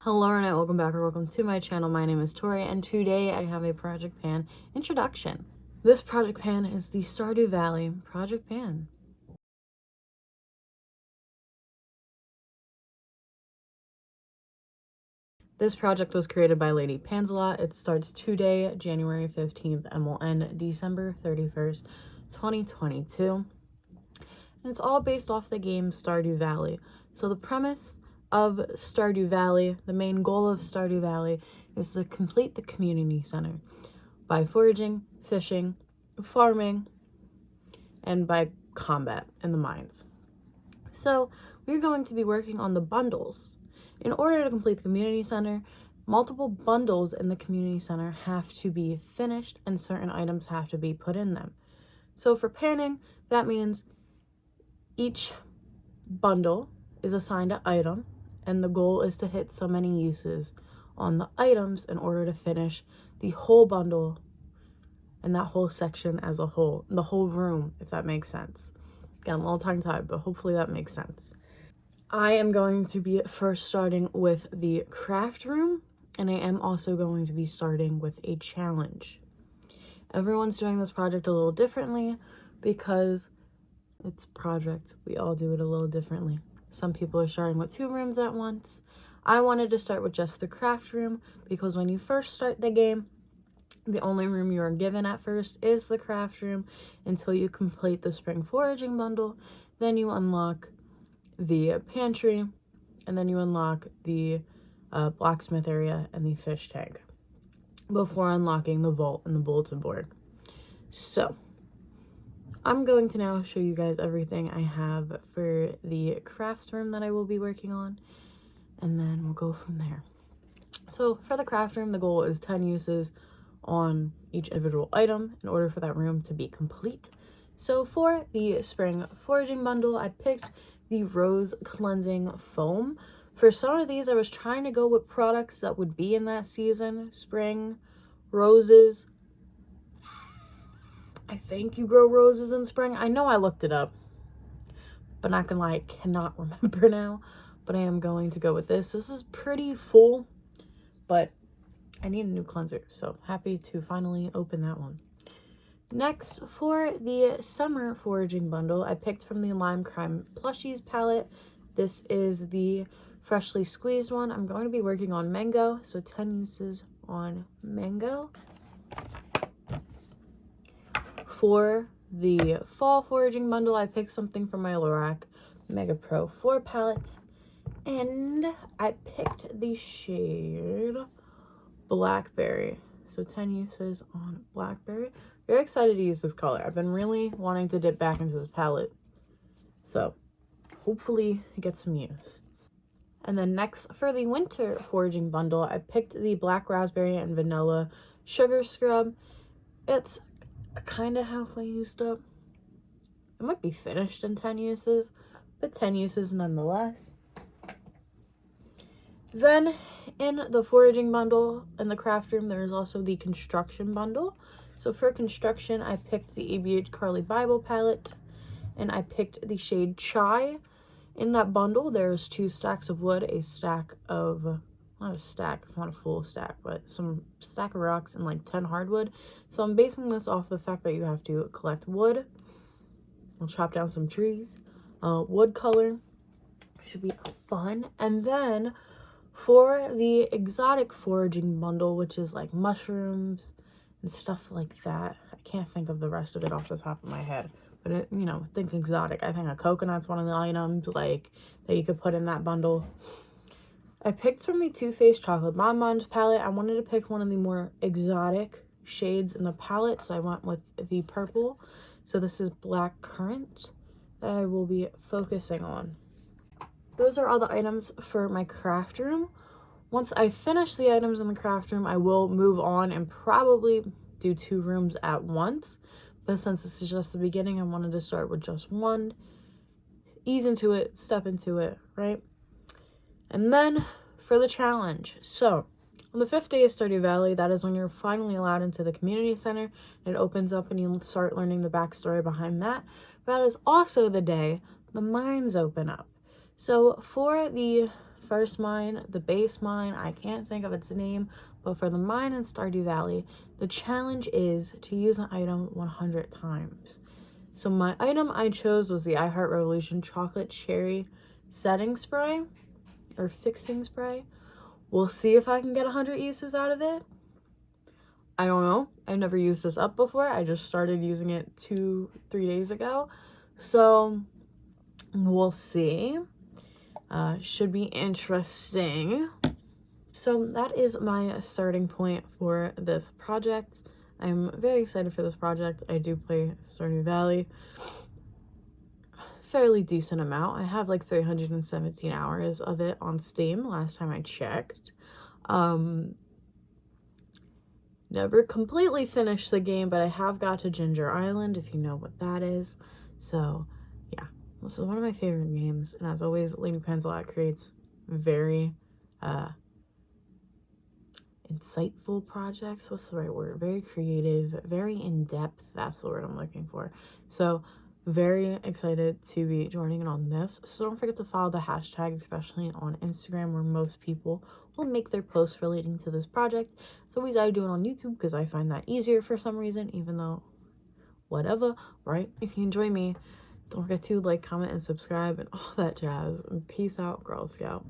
Hello and welcome back or welcome to my channel. My name is Tori and today I have a Project Pan introduction. This Project Pan is the Stardew Valley Project Pan. This project was created by Lady Panzalot. It starts today, January 15th, and will end December 31st, 2022. And it's all based off the game Stardew Valley. So the premise of Stardew Valley, the main goal of Stardew Valley, is to complete the community center by foraging, fishing, farming, and by combat in the mines. So we're going to be working on the bundles. In order to complete the community center, multiple bundles in the community center have to be finished and certain items have to be put in them. So for panning, that means each bundle is assigned an item and the goal is to hit so many uses on the items in order to finish the whole bundle and that whole section as a whole, the whole room, if that makes sense. Again, a little tongue-tied, but hopefully that makes sense. I am going to be first starting with the craft room, and I am also going to be starting with a challenge. Everyone's doing this project a little differently because it's a project. We all do it a little differently. Some people are starting with 2 rooms at once. I wanted to start with just the craft room because when you first start the game, the only room you are given at first is the craft room until you complete the spring foraging bundle. Then you unlock the pantry, and then you unlock the blacksmith area and the fish tank before unlocking the vault and the bulletin board. So I'm going to now show you guys everything I have for the crafts room that I will be working on, and then we'll go from there. So for the craft room, the goal is 10 uses on each individual item in order for that room to be complete. So for the spring foraging bundle, I picked the rose cleansing foam. For some of these, I was trying to go with products that would be in that season. Spring, roses. I think you grow roses in spring. I know I looked it up, but not gonna lie, I cannot remember now. But I am going to go with this. This is pretty full, but I need a new cleanser, so happy to finally open that one. Next, for the summer foraging bundle, I picked from the Lime Crime Plushies palette. This is the freshly squeezed one. I'm going to be working on mango, so 10 uses on mango. For the fall foraging bundle, I picked something from my Lorac Mega Pro 4 palette, and I picked the shade Blackberry, so 10 uses on Blackberry. Very excited to use this color. I've been really wanting to dip back into this palette, so hopefully it gets some use. And then next, for the winter foraging bundle, I picked the black raspberry and vanilla sugar scrub. It's kind of halfway used up. It might be finished in 10 uses, but 10 uses nonetheless. Then in the foraging bundle in the craft room, there is also the construction bundle. So for construction, I picked the ABH Carly Bible palette, and I picked the shade Chai. In that bundle, there's 2 stacks of wood, a stack of, not a stack, it's not a full stack, but some stack of rocks and like 10 hardwood. So I'm basing this off the fact that you have to collect wood. I'll chop down some trees. Wood color should be fun. And then for the exotic foraging bundle, which is like mushrooms and stuff like that, I can't think of the rest of it off the top of my head, but it, you know, think exotic. I think a coconut's one of the items like that you could put in that bundle. I picked from the Too Faced Chocolate Bonbons palette. I wanted to pick one of the more exotic shades in the palette, so I went with the purple. So this is Black Currant that I will be focusing on. Those are all the items for my craft room. Once I finish the items in the craft room, I will move on and probably do 2 rooms at once. But since this is just the beginning, I wanted to start with just one. Ease into it, step into it, right? And then for the challenge. So on the 5th day of Stardew Valley, that is when you're finally allowed into the community center. It opens up and you start learning the backstory behind that. But that is also the day the mines open up. So for the first mine, the base mine, I can't think of its name, but for the mine in Stardew Valley, the challenge is to use an item 100 times. So my item I chose was the I Heart Revolution Chocolate Cherry Setting Spray, or Fixing Spray. We'll see if I can get 100 uses out of it. I don't know. I've never used this up before. I just started using it 2-3 days ago. So we'll see. Should be interesting. So that is my starting point for this project. I'm very excited for this project. I do play Stardew Valley fairly decent amount. I have like 317 hours of it on Steam last time I checked. Never completely finished the game, but I have got to Ginger Island, if you know what that is. So yeah, this is one of my favorite games, and as always, Lady Panzelot creates very insightful projects. What's the right word? Very creative, very in-depth. That's the word I'm looking for. So very excited to be joining in on this. So don't forget to follow the hashtag, especially on Instagram, where most people will make their posts relating to this project. So always I do it on YouTube because I find that easier for some reason, even though whatever, right? If you enjoy me, don't forget to like, comment, and subscribe and all that jazz. And peace out, Girl Scout.